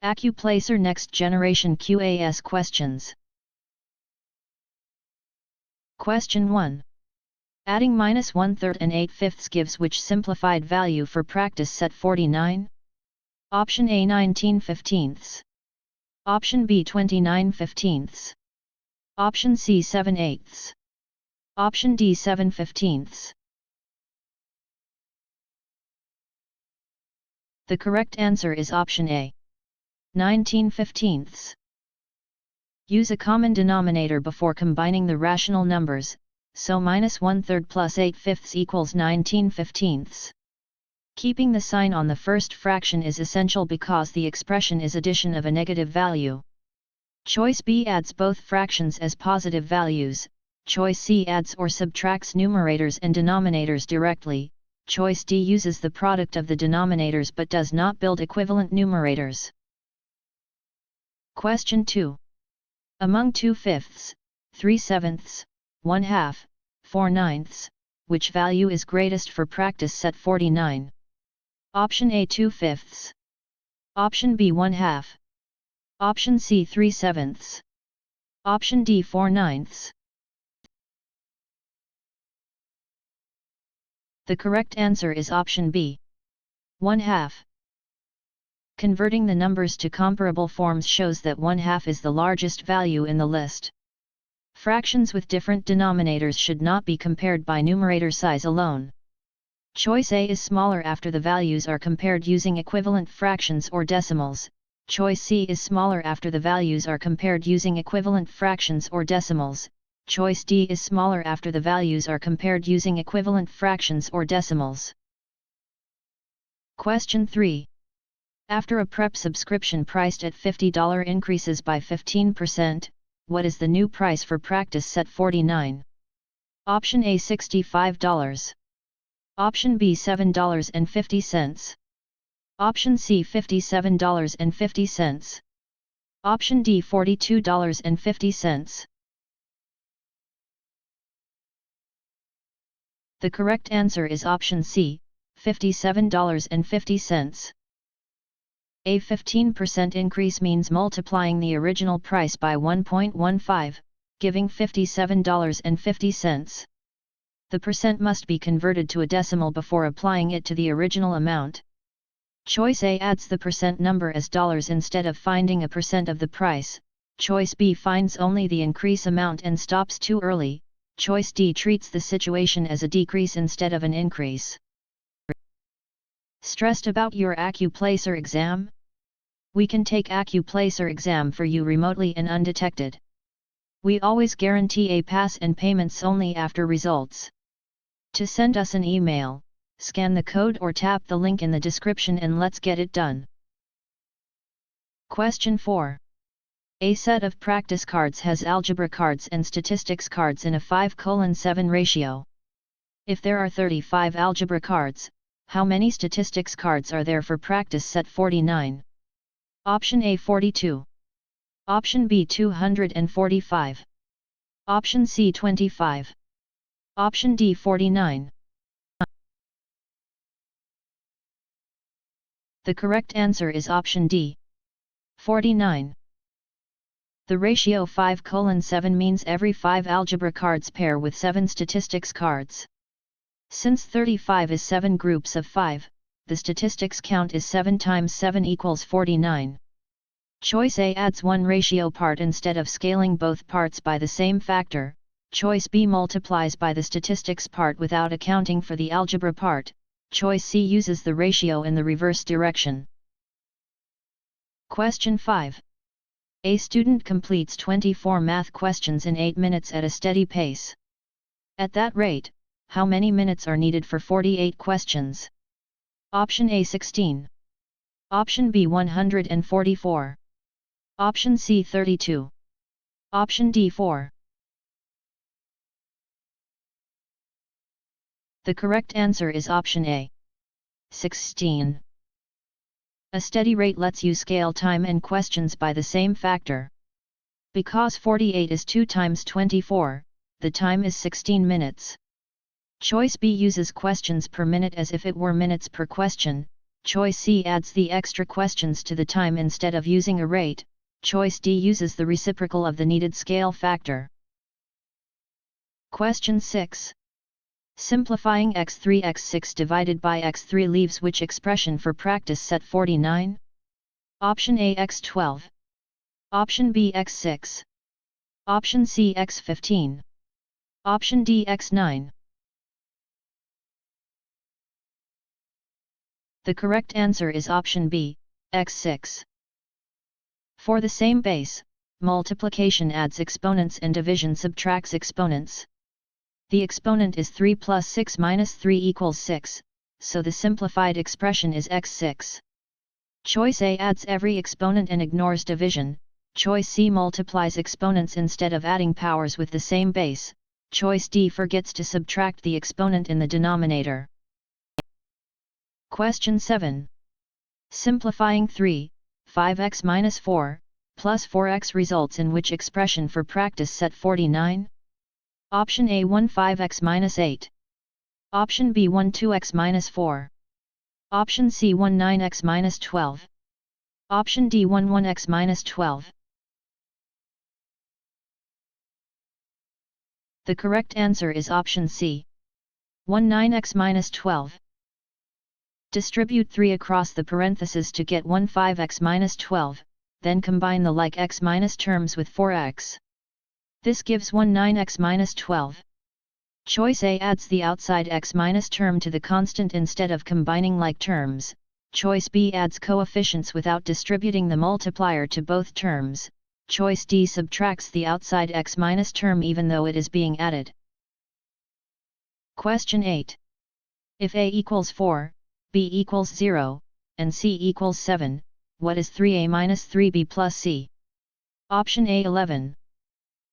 Accuplacer Next Generation QAS questions. Question 1. Adding -1/3 and 8/5 gives which simplified value for practice set 49? Option A 19/15. Option B 29/15. Option C 7/8. Option D 7/15. The correct answer is option A, 19/15. Use a common denominator before combining the rational numbers, so -1/3 plus 8/5 equals 19/15. Keeping the sign on the first fraction is essential because the expression is addition of a negative value. Choice B adds both fractions as positive values, choice C adds or subtracts numerators and denominators directly, choice D uses the product of the denominators but does not build equivalent numerators. Question 2. Among 2/5, 3/7, 1/2, 4/9, which value is greatest for practice set 49? Option A 2/5. Option B 1/2. Option C 3/7. Option D 4/9. The correct answer is option B, 1/2. Converting the numbers to comparable forms shows that 1/2 is the largest value in the list. Fractions with different denominators should not be compared by numerator size alone. Choice A is smaller after the values are compared using equivalent fractions or decimals. Choice C is smaller after the values are compared using equivalent fractions or decimals. Choice D is smaller after the values are compared using equivalent fractions or decimals. Question 3. After a prep subscription priced at $50 increases by 15%, what is the new price for practice set 49? Option A $65. Option B $7.50. Option C $57.50. Option D $42.50. The correct answer is option C, $57.50. A 15% increase means multiplying the original price by 1.15, giving $57.50. The percent must be converted to a decimal before applying it to the original amount. Choice A adds the percent number as dollars instead of finding a percent of the price. Choice B finds only the increase amount and stops too early. Choice D treats the situation as a decrease instead of an increase. Stressed about your Accuplacer exam? We can take Accuplacer exam for you remotely and undetected. We always guarantee a pass and payments only after results. To send us an email, scan the code or tap the link in the description and let's get it done. Question 4. A set of practice cards has algebra cards and statistics cards in a 5:7 ratio. If there are 35 algebra cards, how many statistics cards are there for practice set 49? Option A 42. Option B 245. Option C 25. Option D 49. The correct answer is option D, 49. The ratio 5:7 means every 5 algebra cards pair with 7 statistics cards. Since 35 is 7 groups of 5, the statistics count is 7 times 7 equals 49. Choice A adds one ratio part instead of scaling both parts by the same factor. Choice B multiplies by the statistics part without accounting for the algebra part. Choice C uses the ratio in the reverse direction. Question 5. A student completes 24 math questions in 8 minutes at a steady pace. At that rate, how many minutes are needed for 48 questions? Option A 16. Option B 144. Option C 32. Option D 4. The correct answer is option A, 16. A steady rate lets you scale time and questions by the same factor. Because 48 is 2 times 24, the time is 16 minutes. Choice B uses questions per minute as if it were minutes per question. Choice C adds the extra questions to the time instead of using a rate. Choice D uses the reciprocal of the needed scale factor. Question 6. Simplifying x3 x6 divided by x3 leaves which expression for practice set 49? Option A x12. Option B x6. Option C x15. Option D x9. The correct answer is option B, x6. For the same base, multiplication adds exponents and division subtracts exponents. The exponent is 3 plus 6 minus 3 equals 6, so the simplified expression is x6. Choice A adds every exponent and ignores division. Choice C multiplies exponents instead of adding powers with the same base. Choice D forgets to subtract the exponent in the denominator. Question 7. Simplifying 3, 5x minus 4, plus 4x results in which expression for practice set 49? Option A 1 5x minus 8. Option B 1 2x minus 4. Option C 1 9x minus 12. Option D 1 1x minus 12. The correct answer is option C, 1 9x minus 12. Distribute 3 across the parentheses to get 1 5x minus 12, then combine the like x minus terms with 4x. This gives 1 9x minus 12. Choice A adds the outside x minus term to the constant instead of combining like terms. Choice B adds coefficients without distributing the multiplier to both terms. Choice D subtracts the outside x minus term even though it is being added. Question 8. If A equals 4, B equals 0, and C equals 7, what is 3A minus 3B plus C? Option A 11.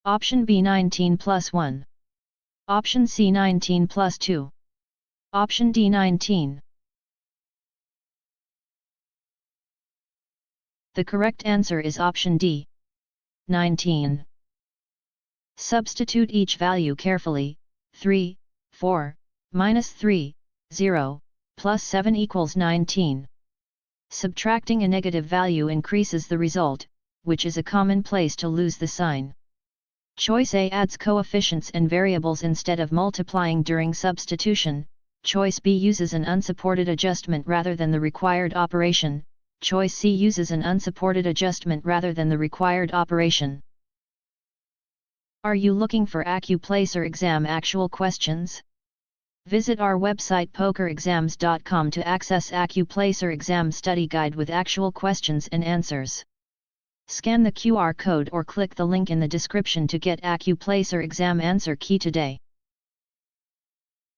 Option B 19 plus 1. Option C 19 plus 2. Option D 19. The correct answer is option D, 19. Substitute each value carefully. 3, 4, minus 3, 0, plus 7 equals 19. Subtracting a negative value increases the result, which is a common place to lose the sign. Choice A adds coefficients and variables instead of multiplying during substitution. Choice B uses an unsupported adjustment rather than the required operation. Choice C uses an unsupported adjustment rather than the required operation. Are you looking for Accuplacer exam actual questions? Visit our website pokerexams.com to access Accuplacer exam study guide with actual questions and answers. Scan the QR code or click the link in the description to get Accuplacer exam answer key today.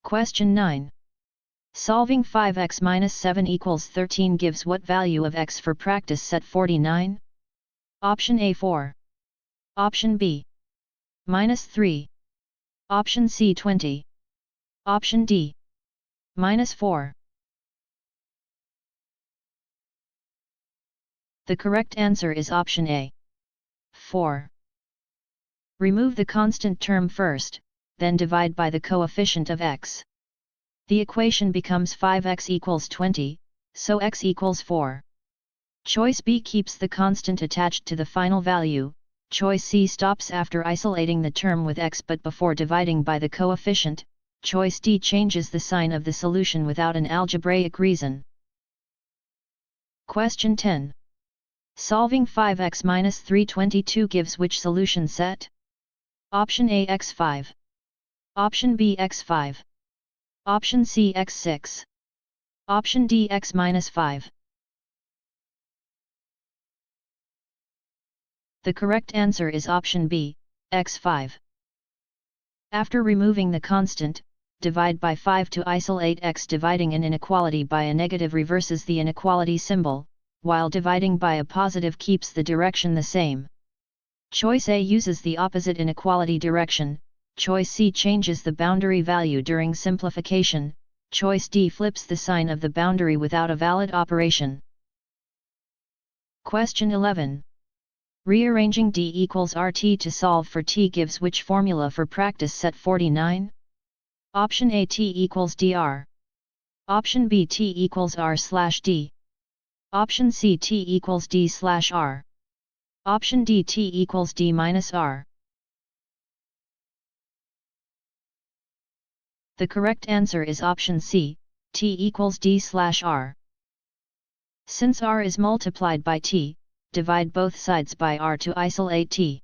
Question 9. Solving 5x minus 7 equals 13 gives what value of x for practice set 49? Option A 4. Option B minus 3. Option C 20. Option D minus 4. The correct answer is option A, 4. Remove the constant term first, then divide by the coefficient of x. The equation becomes 5x equals 20, so x equals 4. Choice B keeps the constant attached to the final value. Choice C stops after isolating the term with x but before dividing by the coefficient. Choice D changes the sign of the solution without an algebraic reason. Question 10. Solving 5x minus 322 gives which solution set? Option A x5. Option B x5. Option C x6. Option D x minus 5. The correct answer is option B, x5. After removing the constant, divide by 5 to isolate x. Dividing an inequality by a negative reverses the inequality symbol, while dividing by a positive keeps the direction the same. Choice A uses the opposite inequality direction. Choice C changes the boundary value during simplification. Choice D flips the sign of the boundary without a valid operation. Question 11. Rearranging D equals RT to solve for T gives which formula for practice set 49? Option A T equals DR. Option B t equals r/d. Option C t equals d/r. Option D t equals d minus r. The correct answer is option C, t equals d/r. Since r is multiplied by t, divide both sides by r to isolate t.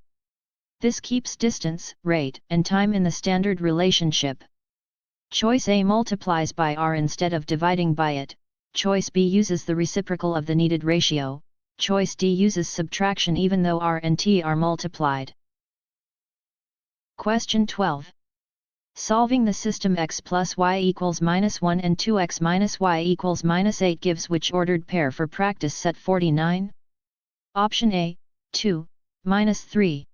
This keeps distance, rate, and time in the standard relationship. Choice A multiplies by r instead of dividing by it. Choice B uses the reciprocal of the needed ratio. Choice D uses subtraction even though r and t are multiplied. Question 12. Solving the system x plus y equals -1 and 2x minus y equals -8 gives which ordered pair for practice set 49? Option A, 2, -3.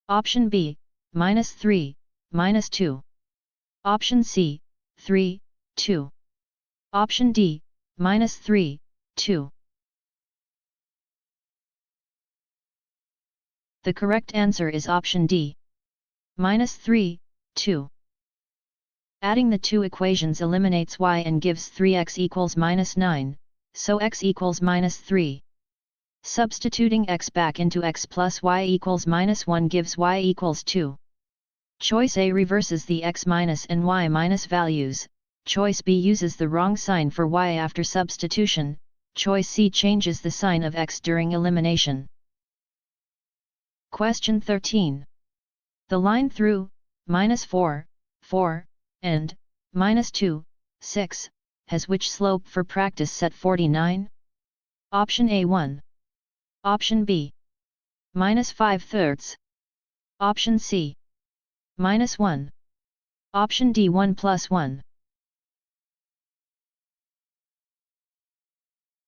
Option B, -3, -2. Option C, 3, 2. Option D, -3, 2. The correct answer is option D, -3, 2. Adding the two equations eliminates y and gives 3x equals -9, so x equals -3. Substituting x back into x plus y equals -1 gives y equals 2. Choice A reverses the x minus and y minus values. Choice B uses the wrong sign for y after substitution. Choice C changes the sign of x during elimination. Question 13. The line through -4, 4, and -2, 6 has which slope for practice set 49? Option A 1. Option B, -5/3. Option C, -1. Option D 1 + 1.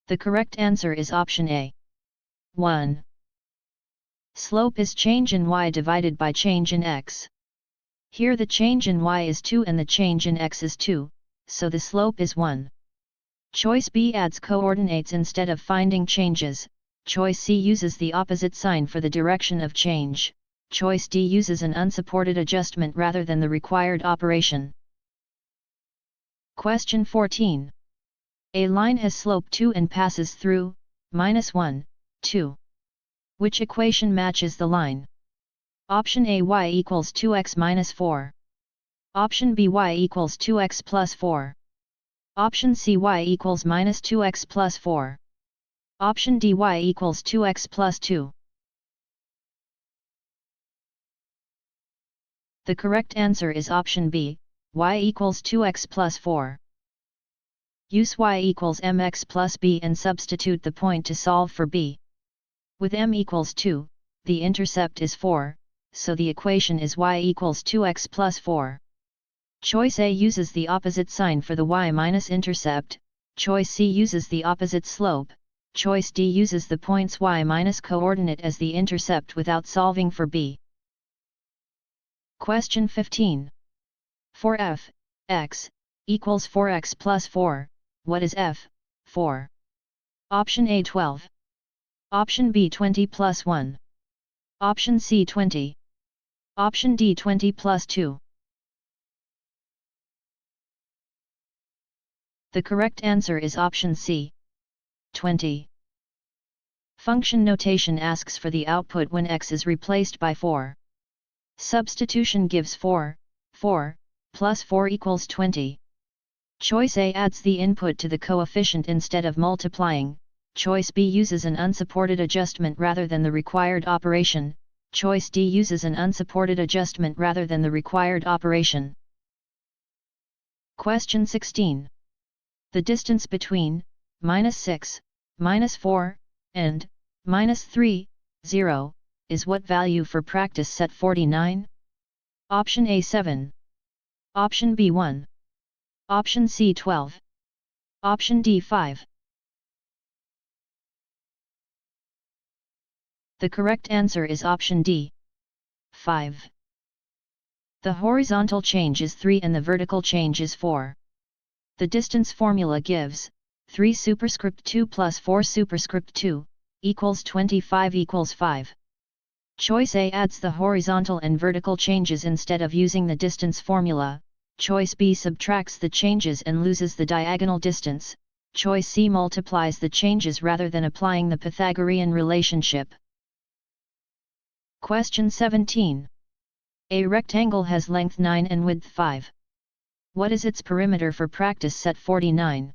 The correct answer is option A, 1. Slope is change in y divided by change in x. Here the change in y is 2 and the change in x is 2, so the slope is 1. Choice B adds coordinates instead of finding changes. Choice C uses the opposite sign for the direction of change. Choice D uses an unsupported adjustment rather than the required operation. Question 14. A line has slope 2 and passes through -1, 2. Which equation matches the line? Option A y equals 2x minus 4. Option B y equals 2x plus 4. Option C y equals minus 2x plus 4. Option D y equals 2x plus 2. The correct answer is option B, y equals 2x plus 4. Use y equals mx plus b and substitute the point to solve for b. With m equals 2, the intercept is 4, so the equation is y equals 2x plus 4. Choice A uses the opposite sign for the y minus intercept. Choice C uses the opposite slope. Choice D uses the points y minus coordinate as the intercept without solving for b. Question 15. For f, x, equals 4x plus 4, what is f, 4? Option A 12. Option B 20 plus 1. Option C 20. Option D 20 plus 2. The correct answer is option C, 20. Function notation asks for the output when x is replaced by 4. Substitution gives 4, 4, plus 4 equals 20. Choice A adds the input to the coefficient instead of multiplying. Choice B uses an unsupported adjustment rather than the required operation. Choice D uses an unsupported adjustment rather than the required operation. Question 16. The distance between -6, -4, and -3, 0, is what value for practice set 49? Option A 7. Option B 1. Option C 12. Option D 5. The correct answer is option D, 5. The horizontal change is 3 and the vertical change is 4. The distance formula gives 3 superscript 2 plus 4 superscript 2 equals 25 equals 5. Choice A adds the horizontal and vertical changes instead of using the distance formula. Choice B subtracts the changes and loses the diagonal distance. Choice C multiplies the changes rather than applying the Pythagorean relationship. Question 17. A rectangle has length 9 and width 5. What is its perimeter for practice set 49?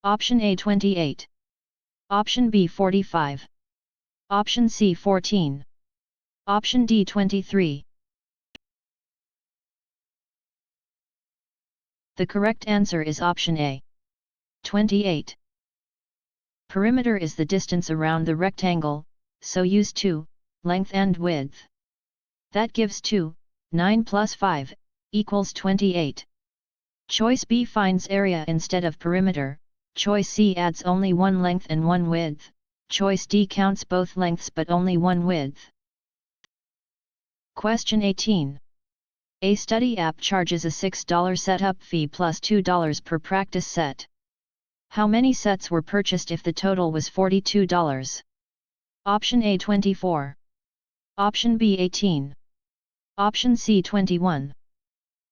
Option A 28. Option B 45. Option C 14. Option D 23. The correct answer is option A. 28. Perimeter is the distance around the rectangle, so use 2, length and width. That gives 2, 9 plus 5, equals 28. Choice B finds area instead of perimeter. Choice C adds only one length and one width. Choice D counts both lengths but only one width. Question 18. A study app charges a $6 setup fee plus $2 per practice set. How many sets were purchased if the total was $42? Option A 24. Option B 18. Option C 21.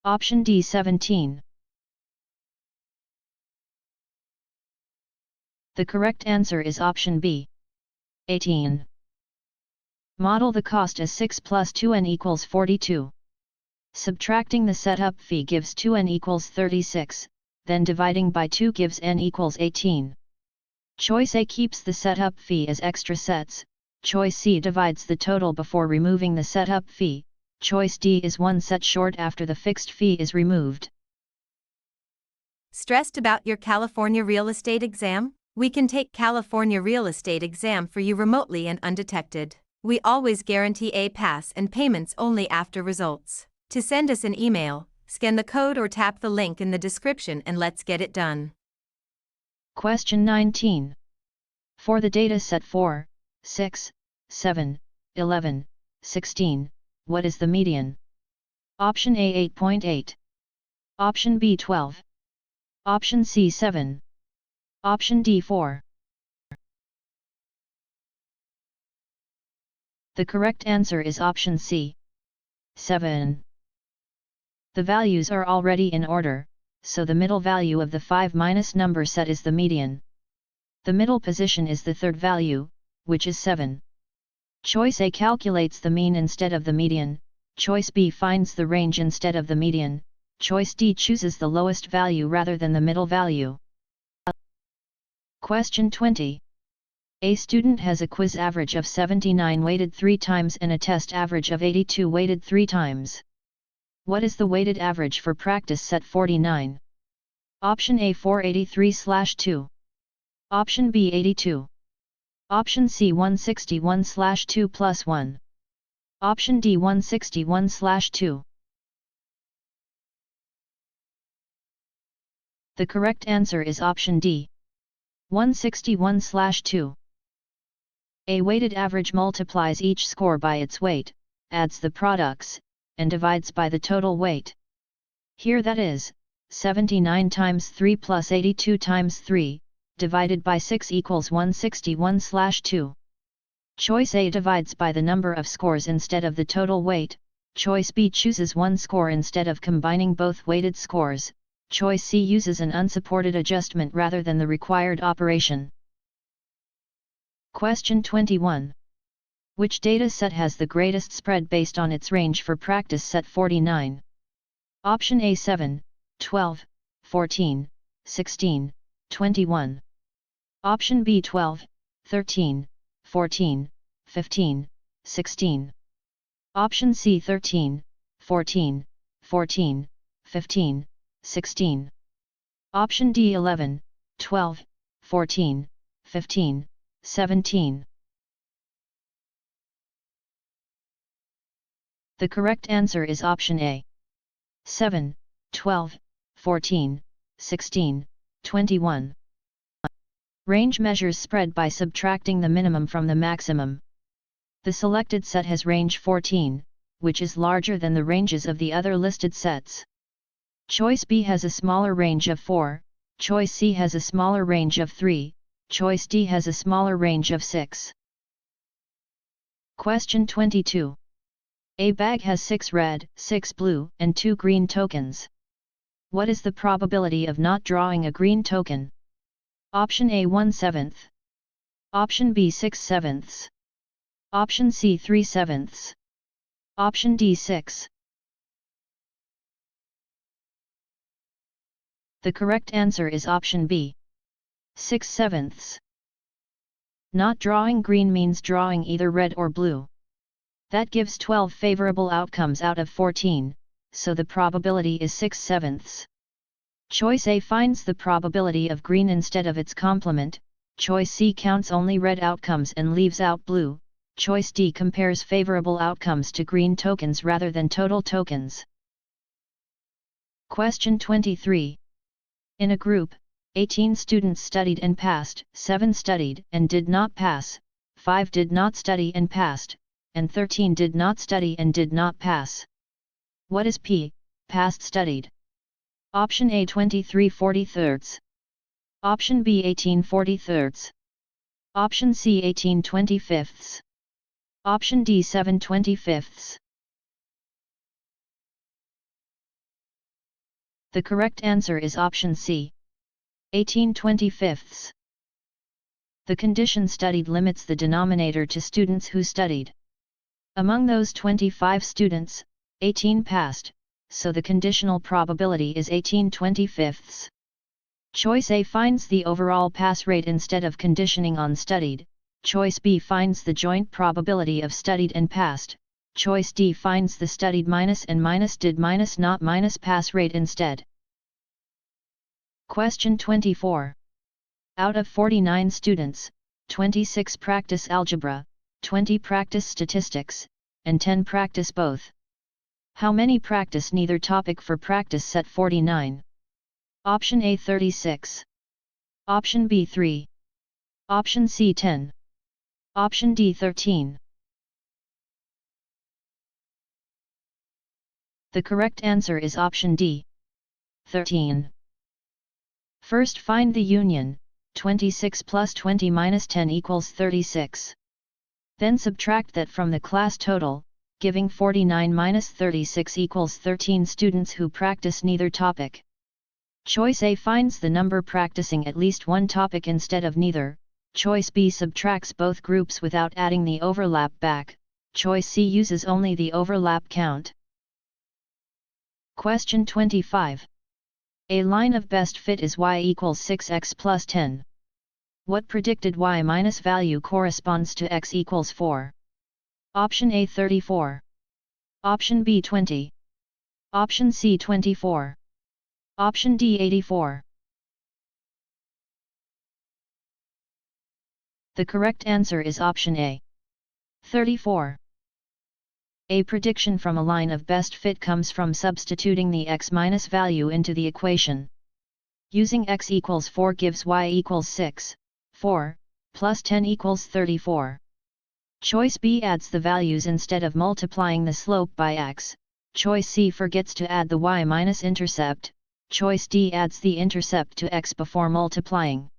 Option D 17. The correct answer is option B. 18. Model the cost as 6 plus 2n equals 42. Subtracting the setup fee gives 2n equals 36, then dividing by 2 gives n equals 18. Choice A keeps the setup fee as extra sets. Choice C divides the total before removing the setup fee. Choice D is one set short after the fixed fee is removed. Stressed about your California real estate exam? We can take California real estate exam for you remotely and undetected. We always guarantee a pass and payments only after results. To send us an email, scan the code or tap the link in the description and let's get it done. Question 19. For the data set 4, 6, 7, 11, 16, what is the median? Option A 8.8. Option B 12. Option C 7. Option D 4. The correct answer is option C. 7. The values are already in order, so the middle value of the 5 minus number set is the median. The middle position is the third value, which is 7. Choice A calculates the mean instead of the median. Choice B finds the range instead of the median. Choice D chooses the lowest value rather than the middle value. Question 20. A student has a quiz average of 79 weighted 3 times and a test average of 82 weighted 3 times. What is the weighted average for practice set 49? Option A 483/2. Option B 82. Option C 161/2 plus 1. Option D 161/2. The correct answer is option D. 161/2. A weighted average multiplies each score by its weight, adds the products, and divides by the total weight. Here that is, 79 times 3 plus 82 times 3, divided by 6 equals 161/2. Choice A divides by the number of scores instead of the total weight. Choice B chooses one score instead of combining both weighted scores. Choice C uses an unsupported adjustment rather than the required operation. Question 21. Which data set has the greatest spread based on its range for practice set 49? Option A 7, 12, 14, 16, 21. Option B 12, 13, 14, 15, 16. Option C 13, 14, 14, 15, 16. Option D 11, 12, 14, 15, 17. The correct answer is option A. 7, 12, 14, 16, 21. Range measures spread by subtracting the minimum from the maximum. The selected set has range 14, which is larger than the ranges of the other listed sets. Choice B has a smaller range of 4, Choice C has a smaller range of 3, Choice D has a smaller range of 6. Question 22. A bag has 6 red, 6 blue, and 2 green tokens. What is the probability of not drawing a green token? Option A 1/7. Option B 6/7. Option C 3/7. Option D 6. The correct answer is option B, 6/7. Not drawing green means drawing either red or blue. That gives 12 favorable outcomes out of 14, so the probability is 6/7. Choice A finds the probability of green instead of its complement, choice C counts only red outcomes and leaves out blue, choice D compares favorable outcomes to green tokens rather than total tokens. Question 23. In a group, 18 students studied and passed, 7 studied and did not pass, 5 did not study and passed, and 13 did not study and did not pass. What is P, passed studied? Option A 23/43. Option B 18/43. Option C 18/25. Option D 7/25. The correct answer is option C, 18/25. The condition studied limits the denominator to students who studied. Among those 25 students, 18 passed, so the conditional probability is 18/25. Choice A finds the overall pass rate instead of conditioning on studied, choice B finds the joint probability of studied and passed, choice D finds the studied minus and minus did minus not minus pass rate instead. Question 24. Out of 49 students, 26 practice algebra, 20 practice statistics, and 10 practice both. How many practice neither topic for practice set 49? Option A 36. Option B 3. Option C 10. Option D 13. The correct answer is option D, 13. First find the union, 26 plus 20 minus 10 equals 36. Then subtract that from the class total, giving 49 minus 36 equals 13 students who practice neither topic. Choice A finds the number practicing at least one topic instead of neither, choice B subtracts both groups without adding the overlap back, choice C uses only the overlap count. Question 25. A line of best fit is y equals 6x plus 10. What predicted y minus value corresponds to x equals 4? Option A 34. Option B 20. Option C 24. Option D 84. The correct answer is option A, 34. A prediction from a line of best fit comes from substituting the x minus value into the equation. Using x equals 4 gives y equals 6, 4, plus 10 equals 34. Choice B adds the values instead of multiplying the slope by x, choice C forgets to add the y minus intercept, choice D adds the intercept to x before multiplying.